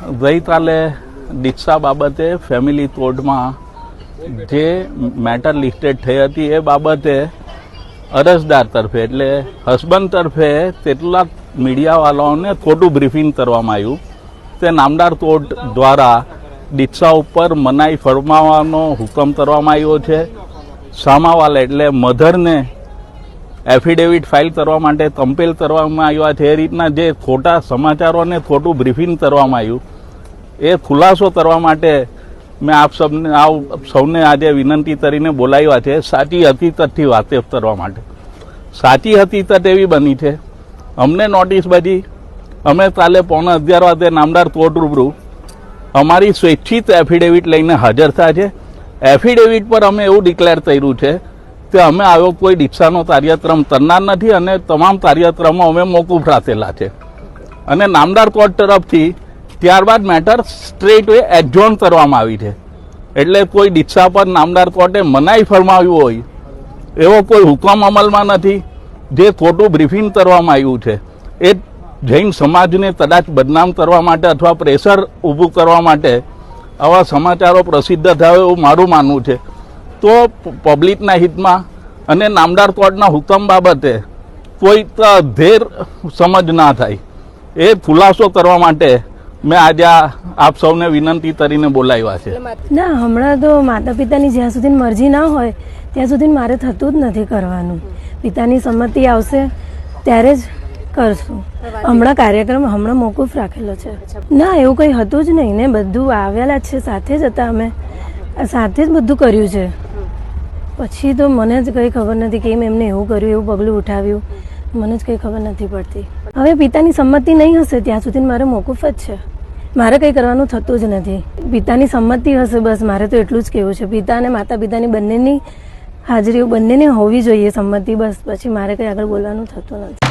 ગઈકાલે દીક્ષા બાબતે ફેમિલી કોર્ટમાં જે મેટર લિસ્ટેડ થઈ હતી એ બાબતે અરજદાર તરફે એટલે હસબન્ડ તરફે કેટલાક મીડિયાવાળાઓને ખોટું બ્રીફિંગ કરવામાં આવ્યું. તે નામદાર કોર્ટ દ્વારા દીક્ષા ઉપર મનાઈ ફરમાવવાનો હુકમ કરવામાં આવ્યો છે. સામાવાલા એટલે મધરને એફિડેવિટ ફાઇલ કરવા માટે કમ્પેલ કરવામાં આવ્યા છે. એ રીતના જે ખોટા સમાચારોને ખોટું બ્રીફિંગ કરવામાં આવ્યું એ ખુલાસો કરવા માટે મેં આપ સૌને આજે વિનંતી કરીને બોલાવ્યા છે. સાચી હકીકતથી વાકેફ કરવા માટે. સાચી હકીકત એવી બની છે, અમને નોટિસ બધી અમે કાલે 11:15 વાગે નામદાર કોર્ટ રૂબરૂ અમારી સ્વૈચ્છિત એફિડેવિટ લઈને હાજર થયા છે. એફિડેવિટ પર અમે એવું ડિક્લેર કર્યું છે કે અમે આવ્યો કોઈ દીક્ષાનો કાર્યક્રમ કરનાર નથી અને તમામ કાર્યક્રમો અમે મોકૂફ રાખેલા છે. અને નામદાર કોર્ટ તરફથી ત્યારબાદ મેટર સ્ટ્રેટ વે એડજોર્ન કરવામાં આવી છે. એટલે કોઈ દીક્ષા પર નામદાર કોર્ટે મનાઈ ફરમાવ્યું હોય એવો કોઈ હુકમ અમલમાં નથી. જે ખોટું બ્રીફિંગ કરવામાં આવ્યું છે એ જૈન સમાજને કદાચ બદનામ કરવા માટે અથવા પ્રેશર ઊભું કરવા માટે આવા સમાચારો પ્રસિદ્ધ થાય એવું મારું માનવું છે. તો પબ્લિકના હિતમાં અને નામદાર કોર્ટના હુકમ બાબતે કોઈ ધેર સમજ ના થાય એ ખુલાસો કરવા માટે મેં આજે આપ સૌને વિનંતી કરીને બોલાવ્યા છે. ના, હમણાં તો માતા પિતાની જ્યાં સુધી મરજી ના હોય ત્યાં સુધી મારે થતું જ નથી કરવાનું. પિતાની સંમતિ આવશે ત્યારે જ કરશું. હમણાં કાર્યક્રમ મોકૂફ રાખેલો છે. ના, એવું કંઈ હતું જ નહીં ને, બધું આવેલા જ છે, સાથે જ હતા, અમે સાથે જ બધું કર્યું છે. પછી તો મને જ કંઈ ખબર નથી કેમ એમને એવું કર્યું, એવું પગલું ઉઠાવ્યું, મને જ કંઈ ખબર નથી પડતી. હવે પિતાની સંમતિ નહીં હશે ત્યાં સુધી મારે મોકૂફ જ છે. મારે કંઈ કરવાનું થતું જ નથી. પિતાની સંમતિ હશે બસ, મારે તો એટલું જ કહેવું છે. પિતા અને માતા પિતાની બંનેની હાજરી બંનેને હોવી જોઈએ સંમતિ, બસ. પછી મારે કંઈ આગળ બોલવાનું થતું નથી.